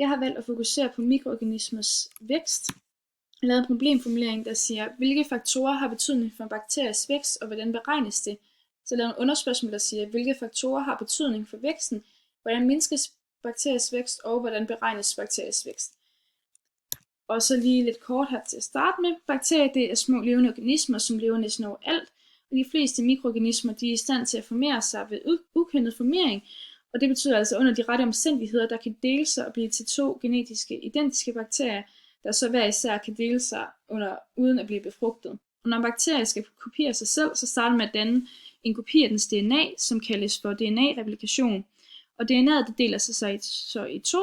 Jeg har valgt at fokusere på mikroorganismers vækst. Jeg har lavet en problemformulering, der siger, hvilke faktorer har betydning for en bakteries vækst, og hvordan beregnes det? Så jeg har lavet en underspørgsmål, der siger, hvilke faktorer har betydning for væksten, hvordan mindskes bakteries vækst, og hvordan beregnes bakteries vækst. Og så lige lidt kort her til at starte med. Bakterier, det er små levende organismer, som lever næsten overalt, og de fleste mikroorganismer, de er i stand til at formere sig ved ukønnet formering, og det betyder altså under de rette omstændigheder, der kan dele sig og blive til 2 genetiske identiske bakterier, der så hver især kan dele sig uden at blive befrugtet. Og når en bakterie skal kopiere sig selv, så starter man med at danne en kopi af dens DNA, som kaldes for DNA-replikation. Og DNA'et det deler sig så i 2,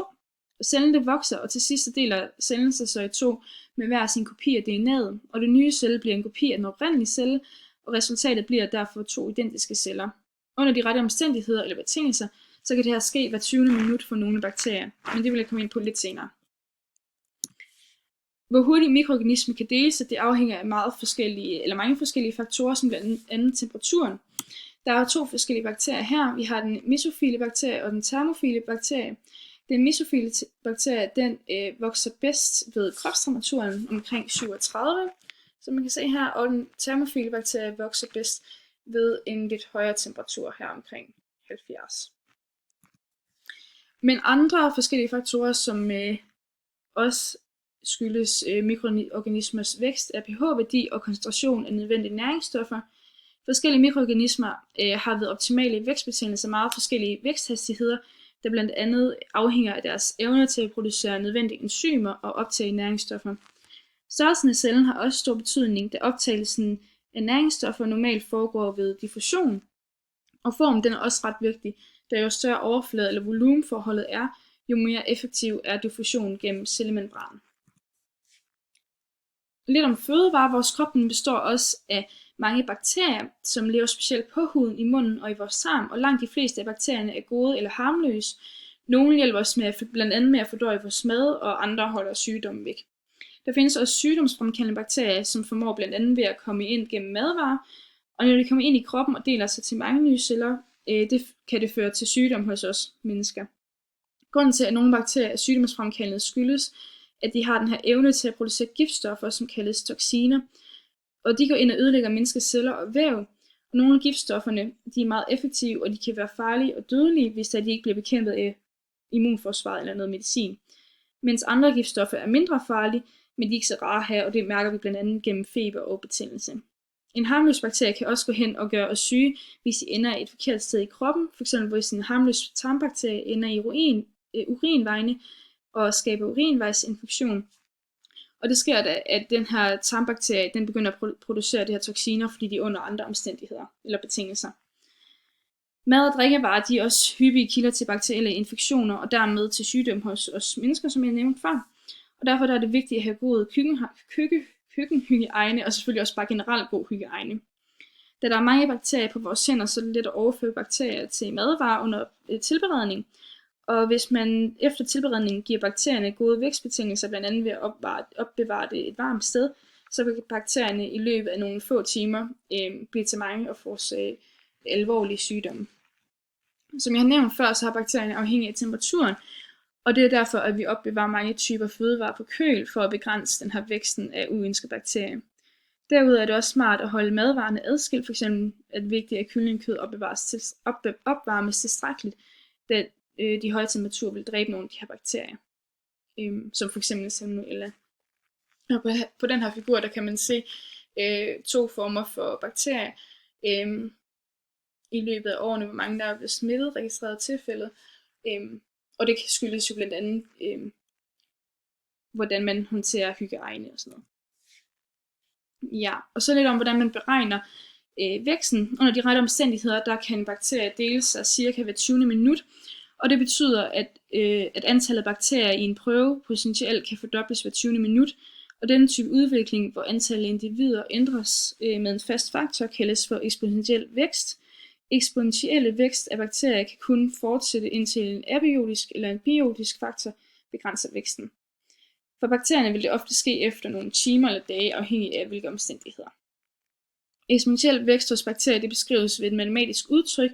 og cellen det vokser, og til sidst deler cellen sig så i 2 med hver sin kopi af DNA'et, og den nye celle bliver en kopi af den oprindelige celle, og resultatet bliver derfor 2 identiske celler. Under de rette omstændigheder eller betingelser, så kan det her ske hver 20. minut for nogle bakterier, men det vil jeg komme ind på lidt senere. Hvor hurtigt mikroorganismer kan dele sig, det afhænger af mange forskellige faktorer, som blandt andet temperaturen. Der er 2 forskellige bakterier her. Vi har den mesofile bakterie og den thermofile bakterie. Den mesofile bakterie, den vokser bedst ved kropstemperaturen omkring 37, som man kan se her, og den thermofile bakterie vokser bedst ved en lidt højere temperatur her omkring 70. Men andre forskellige faktorer, som også skyldes mikroorganismers vækst, er pH-værdi og koncentration af nødvendige næringsstoffer. Forskellige mikroorganismer har ved optimale vækstbetingelser meget forskellige væksthastigheder, der blandt andet afhænger af deres evne til at producere nødvendige enzymer og optage næringsstoffer. Størrelsen af cellen har også stor betydning, da optagelsen af næringsstoffer normalt foregår ved diffusion, og formen den er også ret vigtig, da jo større overflade eller volumenforholdet er, jo mere effektiv er diffusion gennem cellemembranen. Lidt om fødevarer. Vores krop består også af mange bakterier, som lever specielt på huden, i munden og i vores tarm, og langt de fleste af bakterierne er gode eller harmløse. Nogle hjælper os blandt andet med at fordøje vores mad, og andre holder sygdommen væk. Der findes også sygdomsfremkaldende bakterier, som formår blandt andet ved at komme ind gennem madvarer, og når de kommer ind i kroppen og deler sig til mange nye celler, kan det føre til sygdom hos os mennesker. Grunden til, at nogle bakterier er sygdomsfremkaldende, skyldes, at de har den her evne til at producere giftstoffer, som kaldes toksiner, og de går ind og ødelægger menneskets celler og væv. Og nogle af giftstofferne, de er meget effektive, og de kan være farlige og dødelige, hvis de ikke bliver bekæmpet af immunforsvaret eller noget medicin. Mens andre giftstoffer er mindre farlige, men de er ikke så rare her, og det mærker vi blandt andet gennem feber og betændelse. En harmløs bakterie kan også gå hen og gøre os syge, hvis de ender et forkert sted i kroppen, f.eks. hvis en harmløs tarmbakterie ender i urinvejene og skaber urinvejsinfektion. Og det sker da, at den her tarmbakterie, den begynder at producere de her toksiner, fordi de er under andre omstændigheder eller betingelser. Mad og drikkevarer, de er også hyppige kilder til bakterielle infektioner, og dermed til sygdom hos os mennesker, som jeg nævnte før. Og derfor er det vigtigt at have god køkkenhygiejne, og selvfølgelig også bare generelt god hygiejne. Da der er mange bakterier på vores hænder, så er det let at overføre bakterier til madvarer under tilberedning. Og hvis man efter tilberedningen giver bakterierne gode vækstbetingelser, blandt andet ved at opbevare det et varmt sted, så kan bakterierne i løbet af nogle få timer blive til mange og forårsage alvorlige sygdomme. Som jeg har nævnt før, så har bakterierne afhængig af temperaturen, og det er derfor, at vi opbevarer mange typer fødevarer på køl for at begrænse den her væksten af uønskede bakterier. Derudover er det også smart at holde madvarerne adskilt, f.eks. er det vigtigt, at kyllingekød opvarmes tilstrækkeligt, da de høje temperaturer vil dræbe nogle af de her bakterier, som f.eks. salmonella. Og på den her figur, der kan man se 2 former for bakterier. I løbet af årene, hvor mange der er blevet smittet, registreret tilfældet. Og det skyldes jo blandt andet, hvordan man håndterer hygiejne og sådan noget. Ja, og så lidt om, hvordan man beregner væksten. Under de rette omstændigheder, der kan en bakterie dele sig cirka hver 20. minut, og det betyder, at antallet af bakterier i en prøve potentielt kan fordobles hver 20. minut, og denne type udvikling, hvor antallet af individer ændres med en fast faktor, kaldes for eksponentiel vækst. Eksponentielle vækst af bakterier kan kun fortsætte indtil en abiotisk eller en biotisk faktor begrænser væksten. For bakterierne vil det ofte ske efter nogle timer eller dage, afhængig af hvilke omstændigheder. Eksponentiel vækst hos bakterier det beskrives ved et matematisk udtryk,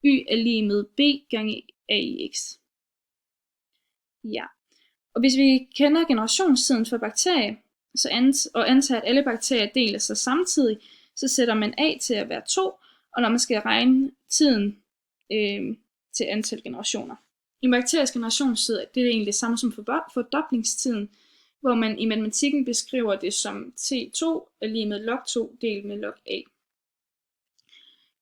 y er lig med b gange ax. Ja, Og hvis vi kender generationstiden for bakterier, og antager, at alle bakterier deler sig samtidig, så sætter man A til at være 2, og når man skal regne tiden til antal generationer. En bakteries generationstid, det er egentlig det samme som fordoblingstiden, hvor man i matematikken beskriver det som T2 er lige med log 2 delt med log A.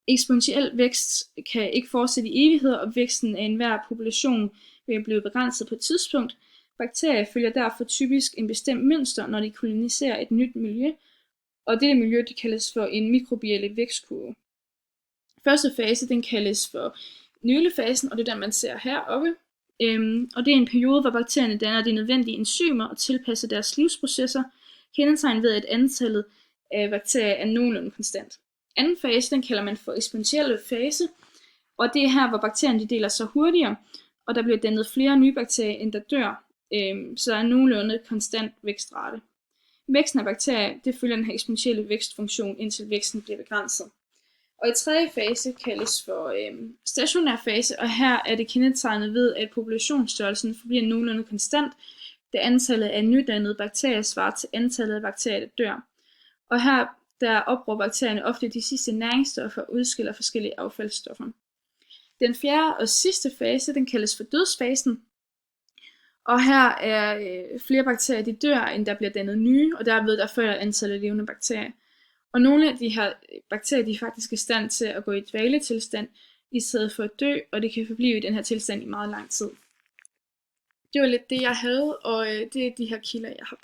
Eksponentiel vækst kan ikke fortsætte i evigheder, og væksten af enhver population vil blive begrænset på et tidspunkt. Bakterier følger derfor typisk en bestemt mønster, når de koloniserer et nyt miljø, og dette miljø det kaldes for en mikrobielle vækstkurve. Første fase den kaldes for nølefasen, og det er den, man ser heroppe. Og det er en periode, hvor bakterierne danner de nødvendige enzymer og tilpasser deres livsprocesser, kendetegnet ved, at antallet af bakterier er nogenlunde konstant. Anden fase, den kalder man for eksponentielle fase, og det er her, hvor bakterierne de deler sig hurtigere, og der bliver dannet flere nye bakterier, end der dør, så der er nogenlunde konstant vækstrate. Væksten af bakterier, det følger den her eksponentielle vækstfunktion, indtil væksten bliver begrænset. Og i tredje fase kaldes for stationær fase, og her er det kendetegnet ved, at populationsstørrelsen forbliver nogenlunde konstant, da antallet af nydannede bakterier svarer til antallet af bakterier, der dør. Og her der opbruger bakterierne ofte de sidste næringsstoffer og udskiller forskellige affaldsstoffer. Den fjerde og sidste fase, den kaldes for dødsfasen, og her er flere bakterier, de dør, end der bliver dannet nye, og derved der følger antallet af levende bakterier. Og nogle af de her bakterier, de er faktisk i stand til at gå i dvaletilstand, i stedet for at dø, og det kan forblive i den her tilstand i meget lang tid. Det var lidt det, jeg havde, og det er de her kilder, jeg har